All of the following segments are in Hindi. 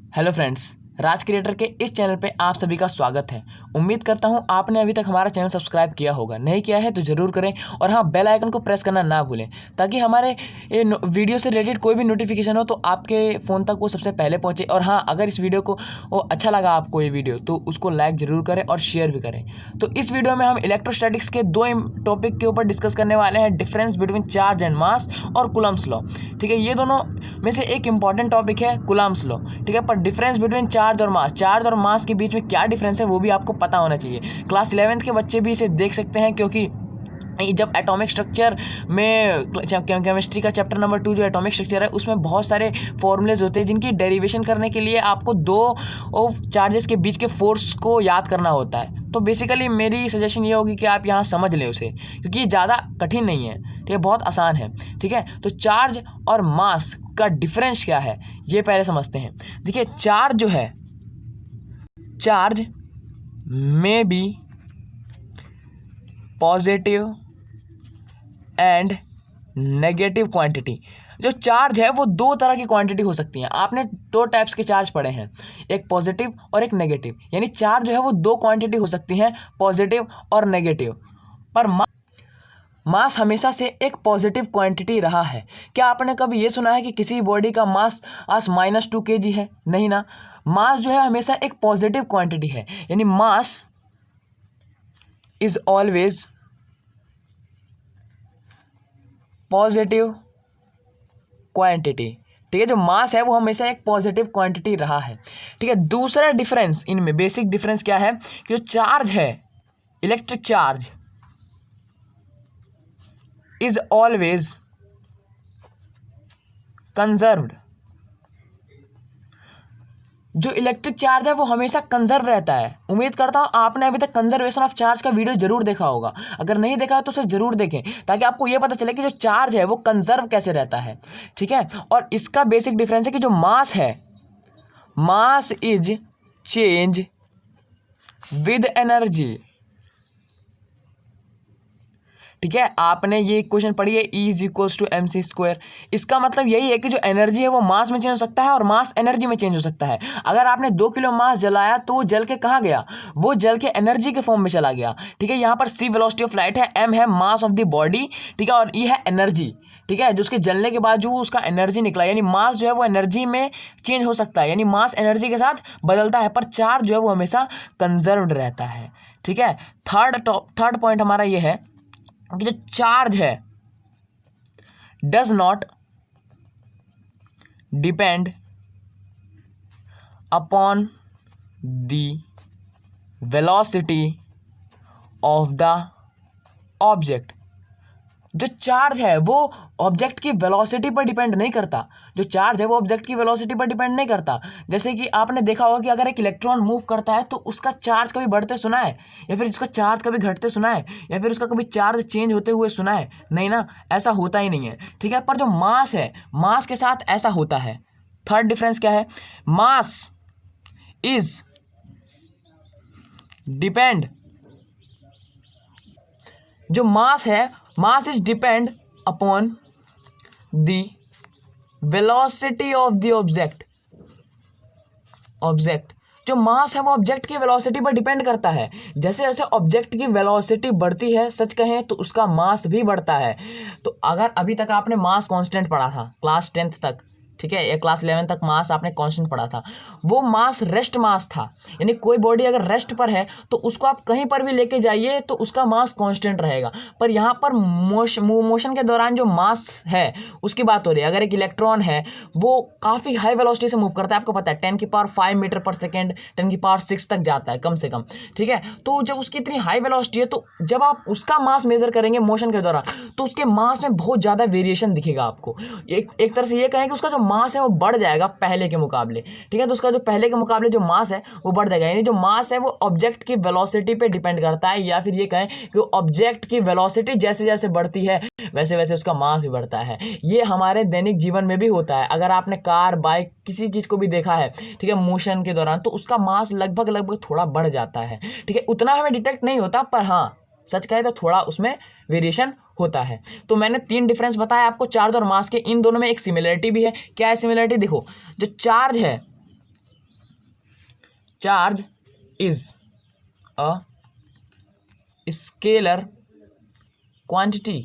हेलो फ्रेंड्स, राज क्रिएटर के इस चैनल पे आप सभी का स्वागत है। उम्मीद करता हूँ आपने अभी तक हमारा चैनल सब्सक्राइब किया होगा। नहीं किया है तो ज़रूर करें और हाँ, बेल आइकन को प्रेस करना ना भूलें ताकि हमारे वीडियो से रिलेटेड कोई भी नोटिफिकेशन हो तो आपके फ़ोन तक वो सबसे पहले पहुँचे। और हाँ, अगर इस वीडियो को अच्छा लगा आपको ये वीडियो तो उसको लाइक ज़रूर करें और शेयर भी करें। तो इस वीडियो में हम इलेक्ट्रोस्टैटिक्स के दो टॉपिक के ऊपर डिस्कस करने वाले हैं, difference between charge and mass और कूलम्ब्स लॉ। ठीक है, ये दोनों में से एक इंपॉर्टेंट टॉपिक है कूलम्ब्स लॉ। ठीक है, पर डिफरेंस बिटवीन चार्ज और मास के बीच में क्या डिफरेंस है वो भी आपको पता होना चाहिए। क्लास 11th के बच्चे भी इसे देख सकते हैं, क्योंकि जब एटॉमिक स्ट्रक्चर में केमिस्ट्री का चैप्टर नंबर 2 जो एटॉमिक स्ट्रक्चर है उसमें बहुत सारे फॉर्मूलेज होते हैं जिनकी डेरिवेशन करने के लिए आपको दो चार्जेस के बीच के फोर्स को याद करना होता है। तो बेसिकली मेरी सजेशन ये होगी कि आप यहाँ समझ लें उसे, क्योंकि ये ज़्यादा कठिन नहीं है, ये बहुत आसान है। ठीक है, तो चार्ज और मास का डिफरेंस क्या है ये पहले समझते हैं। देखिए, चार्ज जो है, चार्ज में बी पॉजिटिव एंड नेगेटिव क्वांटिटी। जो चार्ज है वो दो तरह की क्वांटिटी हो सकती हैं। आपने दो टाइप्स के चार्ज पढ़े हैं, एक पॉजिटिव और एक नेगेटिव। यानी चार्ज जो है वो दो क्वांटिटी हो सकती हैं, पॉजिटिव और नेगेटिव। पर मास हमेशा से एक पॉजिटिव क्वांटिटी रहा है। क्या आपने कभी ये सुना है कि किसी बॉडी का मास आज -2 kg है? नहीं ना। मास जो है हमेशा एक पॉजिटिव क्वांटिटी है, यानी mass is always positive quantity. ठीक है, जो मास है वो हमेशा एक पॉजिटिव क्वांटिटी रहा है। ठीक है, दूसरा डिफरेंस इनमें, बेसिक डिफरेंस क्या है कि जो चार्ज है, electric charge is always conserved. जो इलेक्ट्रिक चार्ज है वो हमेशा कंजर्व रहता है। उम्मीद करता हूँ आपने अभी तक कंजर्वेशन ऑफ चार्ज का वीडियो जरूर देखा होगा। अगर नहीं देखा तो उसे जरूर देखें ताकि आपको ये पता चले कि जो चार्ज है वो कंजर्व कैसे रहता है। ठीक है, और इसका बेसिक डिफरेंस है कि जो मास है, mass is change with energy. ठीक है, आपने ये क्वेश्चन पढ़ी है, E = mc²। इसका मतलब यही है कि जो एनर्जी है वो मास में चेंज हो सकता है और मास एनर्जी में चेंज हो सकता है। अगर आपने 2 किलो मास जलाया तो वो जल के कहाँ गया? वो जल के एनर्जी के फॉर्म में चला गया। ठीक है, यहाँ पर c वेलोसिटी ऑफ लाइट है, m है मास ऑफ द बॉडी, ठीक है, और E है एनर्जी। ठीक है, जो उसके जलने के बाद जो उसका एनर्जी निकला, यानी मास जो है वो एनर्जी में चेंज हो सकता है, यानी मास एनर्जी के साथ बदलता है, पर चार्ज जो है वो हमेशा कंजर्व्ड रहता है। ठीक है, थर्ड पॉइंट हमारा ये है कि जो चार्ज है does not depend upon the velocity of the object. जो चार्ज है वो ऑब्जेक्ट की वेलोसिटी पर डिपेंड नहीं करता। जो चार्ज है वो ऑब्जेक्ट की वेलोसिटी पर डिपेंड नहीं करता। जैसे कि आपने देखा होगा कि अगर एक इलेक्ट्रॉन मूव करता है तो उसका चार्ज कभी बढ़ते सुना है, या फिर उसका चार्ज कभी घटते सुना है, या फिर उसका कभी चार्ज चेंज होते हुए सुना है? नहीं ना, ऐसा होता ही नहीं है। ठीक है, पर जो मास है, मास के साथ ऐसा होता है। थर्ड डिफरेंस क्या है? मास इज डिपेंड, जो मास है, mass is depend upon the velocity of the object. जो मास है वो ऑब्जेक्ट की वेलोसिटी पर डिपेंड करता है। जैसे जैसे ऑब्जेक्ट की वेलोसिटी बढ़ती है, सच कहें तो उसका मास भी बढ़ता है। तो अगर अभी तक आपने मास कांस्टेंट पढ़ा था क्लास 10th तक, ठीक है, या क्लास 11 तक मास आपने कांस्टेंट पढ़ा था, वो मास रेस्ट मास था। यानी कोई बॉडी अगर रेस्ट पर है तो उसको आप कहीं पर भी लेके जाइए तो उसका मास कांस्टेंट रहेगा। पर यहाँ पर मोशन के दौरान जो मास है उसकी बात हो रही है। अगर एक इलेक्ट्रॉन है वो काफ़ी हाई वेलोसिटी से मूव करता है, आपको पता है 10⁵ मीटर पर सेकेंड, 10⁶ तक जाता है कम से कम। ठीक है, तो जब उसकी इतनी हाई वेलोसिटी है तो जब आप उसका मास मेजर करेंगे मोशन के दौरान तो उसके मास में बहुत ज़्यादा वेरिएशन दिखेगा आपको। एक तरह से ये कहें कि उसका जो मास है वो बढ़ जाएगा पहले के मुकाबले। ठीक है, तो उसका जो पहले के मुकाबले जो मास है वो बढ़ जाएगा। यानी जो मास है वो ऑब्जेक्ट की वेलोसिटी पे डिपेंड करता है, या फिर ये कहें कि ऑब्जेक्ट की वेलोसिटी जैसे जैसे बढ़ती है वैसे वैसे उसका मास भी बढ़ता है। ये हमारे दैनिक जीवन में भी होता है। अगर आपने कार, बाइक, किसी चीज़ को भी देखा है, ठीक है, मोशन के दौरान, तो उसका मास लगभग थोड़ा बढ़ जाता है। ठीक है, उतना हमें डिटेक्ट नहीं होता, पर हाँ सच कहे तो थोड़ा उसमें वेरिएशन होता है। तो मैंने 3 डिफरेंस बताया आपको चार्ज और मास के। इन दोनों में एक सिमिलरिटी भी है। क्या है सिमिलरिटी? देखो, जो चार्ज है charge is a scalar quantity,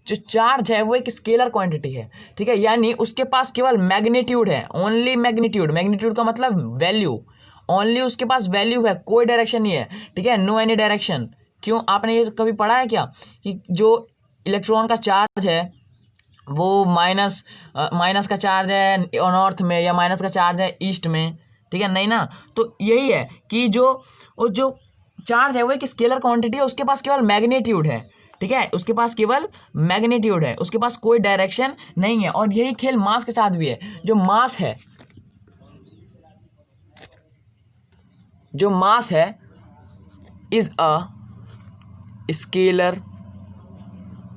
जो चार्ज है वो एक स्केलर क्वांटिटी है, ठीक है, यानी उसके पास केवल मैग्नीट्यूड है, ओनली मैग्नीट्यूड, मैग्नीट्यूड का मतलब वैल्यू, ओनली उसके पास वैल्यू है, कोई डायरेक्शन नहीं है, ठीक है, नो एनी डायरेक्शन। क्यों, आपने ये कभी पढ़ा है क्या कि जो इलेक्ट्रॉन का चार्ज है वो माइनस का चार्ज है नॉर्थ में, या माइनस का चार्ज है ईस्ट में, ठीक है, नहीं ना। तो यही है कि जो चार्ज है वो एक स्केलर क्वांटिटी है, उसके पास केवल मैग्नीट्यूड है, ठीक है, उसके पास केवल मैग्नीट्यूड है, उसके पास कोई डायरेक्शन नहीं है। और यही खेल मास के साथ भी है। जो मास है इज अ स्केलर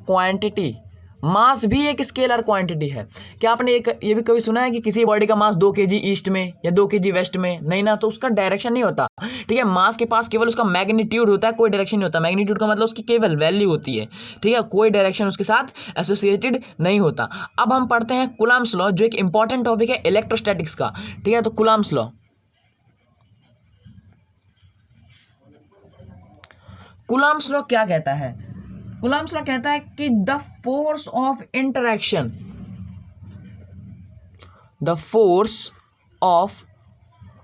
क्वांटिटी, मास भी एक स्केलर क्वांटिटी है। क्या आपने ये भी कभी सुना है कि किसी बॉडी का मास 2 kg ईस्ट में या 2 kg वेस्ट में, नहीं ना, तो उसका डायरेक्शन नहीं होता, ठीक है। मास के पास केवल उसका मैग्नीट्यूड होता है, कोई डायरेक्शन नहीं होता। मैग्नीट्यूड का मतलब उसकी केवल वैल्यू होती है, ठीक है, कोई डायरेक्शन उसके साथ एसोसिएटेड नहीं होता। अब हम पढ़ते हैं कूलम्ब्स लॉ, जो एक इंपॉर्टेंट टॉपिक है इलेक्ट्रोस्टैटिक्स का, ठीक है। तो कूलम्ब्स लॉ, कूलम्ब्स लॉ क्या कहता है? कूलम्ब्स लॉ कहता है कि the force of interaction, the force of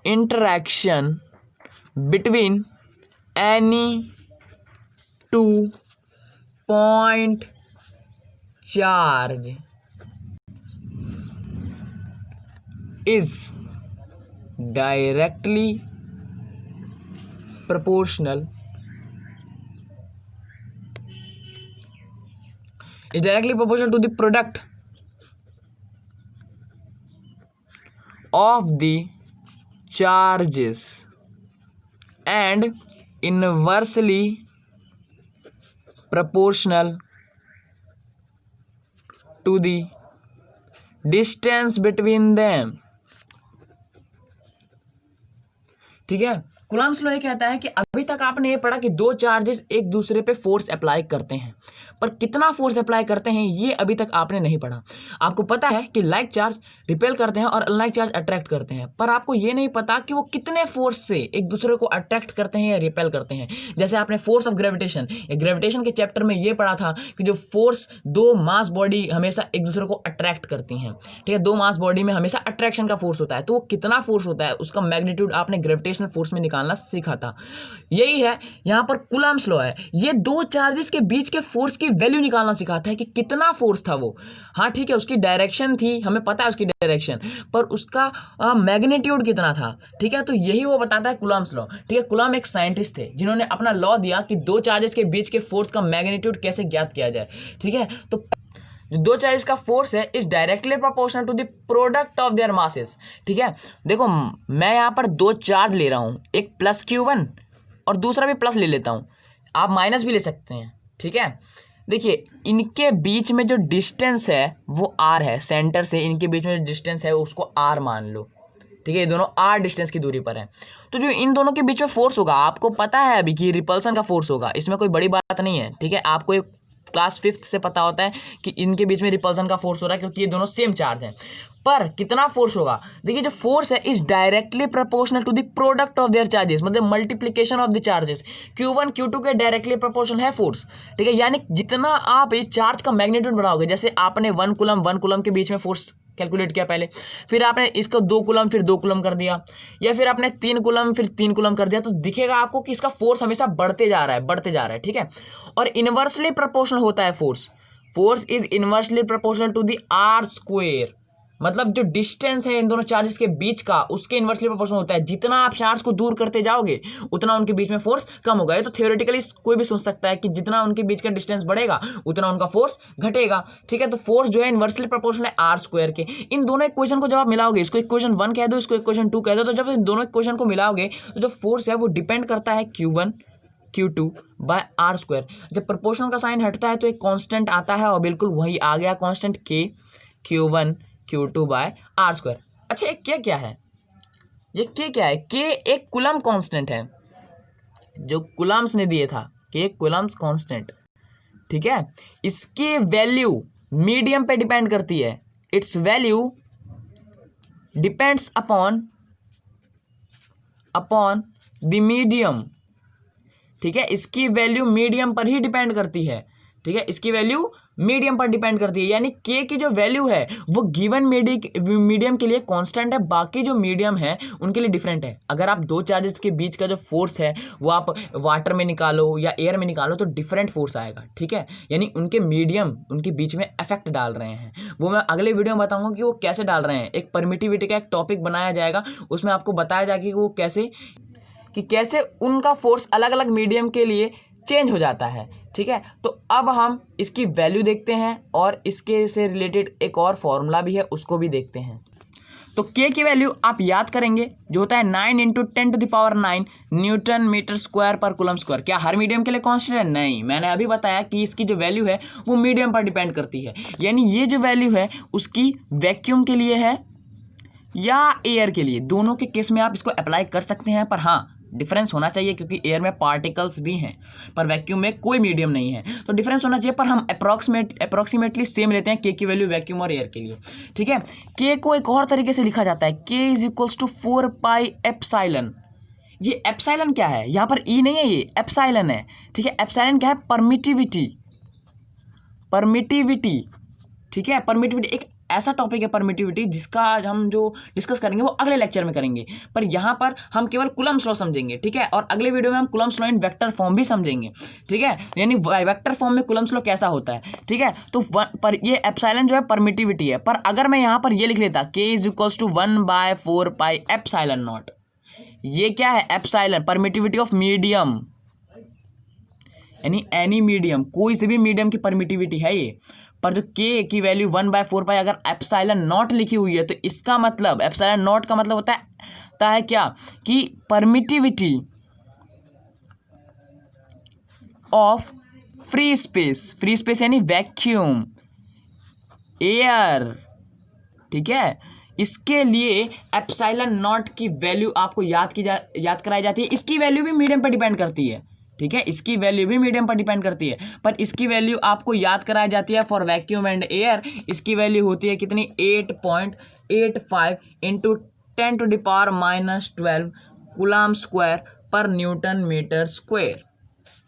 interaction between any two point charge is directly proportional to the product of the charges and inversely proportional to the distance between them, ठीक है। कूलम्ब्स लॉ ये कहता है कि अभी तक आपने ये पढ़ा कि दो चार्जेस एक दूसरे पे फोर्स अप्लाई करते हैं, पर कितना फोर्स अप्लाई करते हैं ये अभी तक आपने नहीं पढ़ा। आपको पता है कि लाइक चार्ज रिपेल करते हैं और अनलाइक चार्ज अट्रैक्ट करते हैं, पर आपको ये नहीं पता कि वो कितने फोर्स से एक दूसरे को अट्रैक्ट करते हैं या रिपेल करते हैं। जैसे आपने फोर्स ऑफ ग्रेविटेशन, ग्रेविटेशन के चैप्टर में ये पढ़ा था कि जो फोर्स दो मास बॉडी हमेशा एक दूसरे को अट्रैक्ट करती हैं, ठीक है, दो मास बॉडी में हमेशा अट्रैक्शन का फोर्स होता है, तो वो कितना फोर्स होता है उसका मैग्नीट्यूड आपने ग्रेविटेशनल फोर्स में निकालना सीखा था। यही है यहाँ पर कूलम्ब्स लॉ है, ये दो चार्जेस के बीच के फोर्स की वैल्यू निकालना सिखाता है कि कितना फोर्स था वो। हाँ ठीक है, उसकी डायरेक्शन थी, हमें पता है उसकी डायरेक्शन, पर उसका मैग्नीट्यूड कितना था, ठीक है। तो यही वो बताता है कूलम्ब्स लॉ, ठीक है। कूलम्ब एक साइंटिस्ट थे जिन्होंने अपना लॉ दिया कि दो चार्जेस के बीच के फोर्स का मैग्नीट्यूड कैसे ज्ञात किया जाए, ठीक है। तो जो दो चार्जेस का फोर्स है is directly proportional to the product of their masses, ठीक है। देखो मैं यहाँ पर दो चार्ज ले रहा हूँ, एक प्लस Q1 और दूसरा भी प्लस ले लेता हूँ, आप माइनस भी ले सकते हैं, ठीक है। देखिए इनके बीच में जो डिस्टेंस है वो R है, सेंटर से इनके बीच में जो डिस्टेंस है उसको R मान लो, ठीक है। ये दोनों R डिस्टेंस की दूरी पर है। तो जो इन दोनों के बीच में फोर्स होगा, आपको पता है अभी कि रिपल्सन का फोर्स होगा, इसमें कोई बड़ी बात नहीं है, ठीक है। आपको एक क्लास 5th से पता होता है कि इनके बीच में रिपल्सन का फोर्स हो रहा है क्योंकि ये दोनों सेम चार्ज हैं। पर कितना फोर्स होगा, देखिए जो फोर्स है is directly proportional to the product of their charges, मतलब multiplication of the charges. Q1 Q2 के डायरेक्टली प्रोपोर्शनल है फोर्स, ठीक है। यानी जितना आप इस चार्ज का मैग्नीट्यूड बढ़ाओगे, जैसे आपने 1 कूलम के बीच में फोर्स कैलकुलेट किया पहले, फिर आपने इसको 2 कूलम फिर 2 कूलम कर दिया, या फिर आपने 3 कूलम फिर 3 कूलम कर दिया, तो दिखेगा आपको कि इसका फोर्स हमेशा बढ़ते जा रहा है, ठीक है। और इनवर्सली प्रोपोर्शनल होता है force is inversely proportional to the R², मतलब जो डिस्टेंस है इन दोनों चार्जेस के बीच का उसके इनवर्सली प्रोपोर्शनल होता है। जितना आप चार्ज को दूर करते जाओगे उतना उनके बीच में फोर्स कम होगा। ये तो थियोरेटिकली कोई भी सोच सकता है कि जितना उनके बीच का डिस्टेंस बढ़ेगा उतना उनका फोर्स घटेगा, ठीक है। तो फोर्स जो है इनवर्सली प्रोपोर्शनल है R² के। इन दोनों इक्वेशन को जब आप मिलाओगे, इसको इक्वेशन 1 कह दो, इसको इक्वेशन 2 कह दो, तो जब इन दोनों इक्वेशन को मिलाओगे तो जो फोर्स है वो डिपेंड करता है Q1 Q2 बाय R²। जब प्रोपोर्शनल का साइन हटता है तो एक कांस्टेंट आता है, और बिल्कुल वही आ गया constant K Q1 Q2 bye R²। अच्छा ये K क्या है, ये K क्या है? K एक कूलम कांस्टेंट है जो कूलम्ब्स ने दिए था, K कूलम्ब्स कांस्टेंट, ठीक है। इसकी वैल्यू मीडियम पे डिपेंड करती है, it's value depends upon upon the medium, ठीक है, इसकी वैल्यू मीडियम पर ही डिपेंड करती है, ठीक है, इसकी वैल्यू मीडियम पर डिपेंड करती है, यानी के की जो वैल्यू है वो गिवन मीडियम के लिए कांस्टेंट है, बाकी जो मीडियम है उनके लिए डिफरेंट है। अगर आप दो चार्जेस के बीच का जो फोर्स है वो आप वाटर में निकालो या एयर में निकालो तो डिफरेंट फोर्स आएगा, ठीक है, यानी उनके मीडियम उनके बीच में इफेक्ट डाल रहे हैं। वो मैं अगले वीडियो में बताऊंगा कि वो कैसे डाल रहे हैं। एक परमिटिविटी का एक टॉपिक बनाया जाएगा, उसमें आपको बताया जाएगा कि वो कैसे उनका फोर्स अलग अलग मीडियम के लिए चेंज हो जाता है, ठीक है। तो अब हम इसकी वैल्यू देखते हैं और इसके से रिलेटेड एक और फॉर्मूला भी है, उसको भी देखते हैं। तो के की वैल्यू आप याद करेंगे जो होता है 9 × 10⁹ न्यूटन मीटर स्क्वायर पर कूलम स्क्वायर। क्या हर मीडियम के लिए कांस्टेंट है? नहीं, मैंने अभी बताया कि इसकी जो वैल्यू है वो मीडियम पर डिपेंड करती है, यानी ये जो वैल्यू है उसकी वैक्यूम के लिए है या एयर के लिए, दोनों के केस में आप इसको अप्लाई कर सकते हैं, पर हाँ डिफरेंस होना चाहिए क्योंकि एयर में पार्टिकल्स भी हैं पर वैक्यूम में कोई मीडियम नहीं है, तो डिफरेंस होना चाहिए। पर हम अप्रॉक्सीमेटली सेम लेते हैं के की वैल्यू वैक्यूम और एयर के लिए, ठीक है। के को एक और तरीके से लिखा जाता है, के = 4πε। ये एप्सिलॉन क्या है? यहाँ पर ई नहीं है, ये एप्सिलॉन है, ठीक है। एप्सिलॉन क्या है? परमिटिविटी, ठीक है। परमिटिविटी एक ऐसा टॉपिक है परमिटिविटी जिसका आज हम जो डिस्कस करेंगे वो अगले लेक्चर में करेंगे, पर यहाँ पर हम केवल कूलम्ब्स लॉ समझेंगे, ठीक है। और अगले वीडियो में हम Coulomb's law in vector form भी समझेंगे, ठीक है, यानी वेक्टर फॉर्म में कूलम्ब्स लॉ कैसा होता है, ठीक है। तो पर ये एप्सिलॉन जो है परमिटिविटी है, पर अगर मैं यहाँ पर ये लिख लेता के = 1/4πε0, ये क्या है? एप्सिलॉन, परमिटिविटी ऑफ मीडियम, यानी एनी मीडियम, कोई से भी मीडियम की परमिटिविटी है ये। पर जो के की वैल्यू 1/4π अगर ε0 लिखी हुई है तो इसका मतलब ε0 का मतलब होता है क्या कि परमिटिविटी ऑफ फ्री स्पेस यानी वैक्यूम एयर, ठीक है। इसके लिए ε0 की वैल्यू आपको याद कराई जाती है। इसकी वैल्यू भी मीडियम पर डिपेंड करती है, ठीक है, इसकी वैल्यू भी मीडियम पर डिपेंड करती है, पर इसकी वैल्यू आपको याद कराई जाती है फॉर वैक्यूम एंड एयर। इसकी वैल्यू होती है कितनी? 8.85 × 10⁻⁻12 कूलम स्क्वायर पर न्यूटन मीटर स्क्वायर,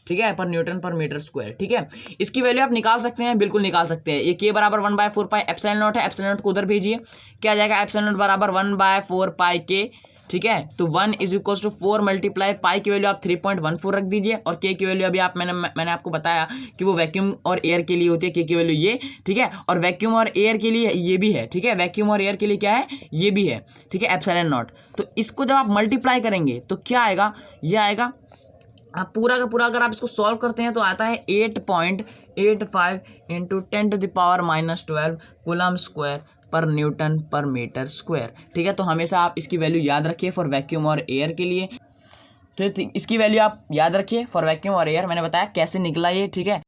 ठीक है, पर न्यूटन पर मीटर स्क्वायर, ठीक है। इसकी वैल्यू आप निकाल सकते हैं, बिल्कुल निकाल सकते हैं। ये के बराबर 1/4π ε0 है, ε0 को उधर भेजिए, क्या जाएगा? ε0 बराबर 1/4π के, ठीक है। तो 1 = 4 × पाई की वैल्यू आप 3.14 रख दीजिए, और के की वैल्यू अभी मैंने आपको बताया कि वो वैक्यूम और एयर के लिए होती है, के की वैल्यू ये, ठीक है, और वैक्यूम और एयर के लिए ये भी है, ठीक है, वैक्यूम और एयर के लिए क्या है? ये भी है, ठीक है, ε0। तो इसको जब आप मल्टीप्लाई करेंगे तो क्या आएगा? ये आएगा, आप पूरा का पूरा अगर आप इसको सॉल्व करते हैं तो आता है 8.85 × 10⁻⁻12 कूलम स्क्वायर पर न्यूटन पर मीटर स्क्वायर, ठीक है। तो हमेशा आप इसकी वैल्यू याद रखिए फॉर वैक्यूम और एयर के लिए, तो इसकी वैल्यू आप याद रखिए फॉर वैक्यूम और एयर। मैंने बताया कैसे निकला ये, ठीक है।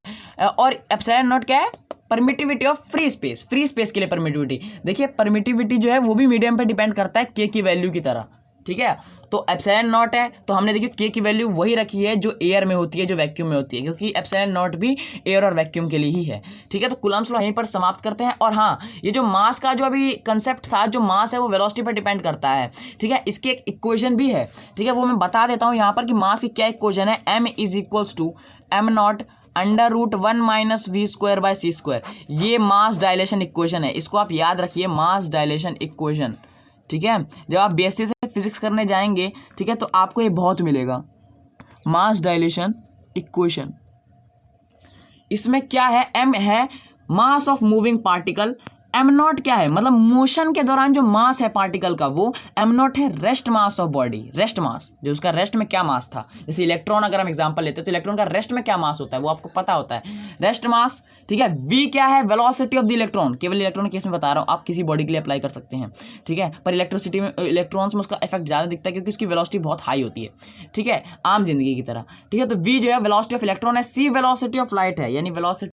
और ε0 क्या है? परमिटिविटी ऑफ फ्री स्पेस के लिए परमिटिविटी। देखिए परमिटिविटी जो है वो भी मीडियम पर डिपेंड करता है के की वैल्यू की तरह, ठीक है। तो ε0 है तो हमने देखिए के की वैल्यू वही रखी है जो एयर में होती है, जो वैक्यूम में होती है, क्योंकि ε0 भी एयर और वैक्यूम के लिए ही है, ठीक है। तो कूलम्ब्स लॉ यहीं पर समाप्त करते हैं। और हाँ, ये जो मास का जो अभी कंसेप्ट था, जो मास है वो वेलोसिटी पर डिपेंड करता है, ठीक है। इसकी एक इक्वेशन भी है, ठीक है, वो मैं बता देता हूँ यहाँ पर कि मास की क्या इक्वेशन है। m = m0 √1 - v²/c², ये मास डायलेशन इक्वेशन है, इसको आप याद रखिए, मास डायलेशन इक्वेशन, ठीक है। जब आप बेसिस से फिजिक्स करने जाएंगे, ठीक है, तो आपको ये बहुत मिलेगा, मास डायलेशन इक्वेशन। इसमें क्या है? m है mass of moving particle, m0 क्या है? मतलब मोशन के दौरान जो मास है पार्टिकल का वो m0 है rest mass of body, rest mass, जो उसका रेस्ट में क्या मास था। जैसे इलेक्ट्रॉन अगर हम एग्जांपल लेते हैं तो इलेक्ट्रॉन का रेस्ट में क्या मास होता है वो आपको पता होता है, रेस्ट मास, ठीक है। v क्या है? वेलोसिटी ऑफ द इलेक्ट्रॉन, केवल इलेक्ट्रॉन के केस में बता रहा हूँ, आप किसी बॉडी के लिए अप्लाई कर सकते हैं, ठीक है। पर इलेक्ट्रिसिटी में, इलेक्ट्रॉन्स में उसका इफेक्ट ज़्यादा दिखता है क्योंकि उसकी वेलोसिटी बहुत हाई होती है, ठीक है, आम जिंदगी की तरह, ठीक है। तो v जो है वेलोसिटी ऑफ इलेक्ट्रॉन है, c वेलोसिटी ऑफ लाइट है, यानी वेलोसिटी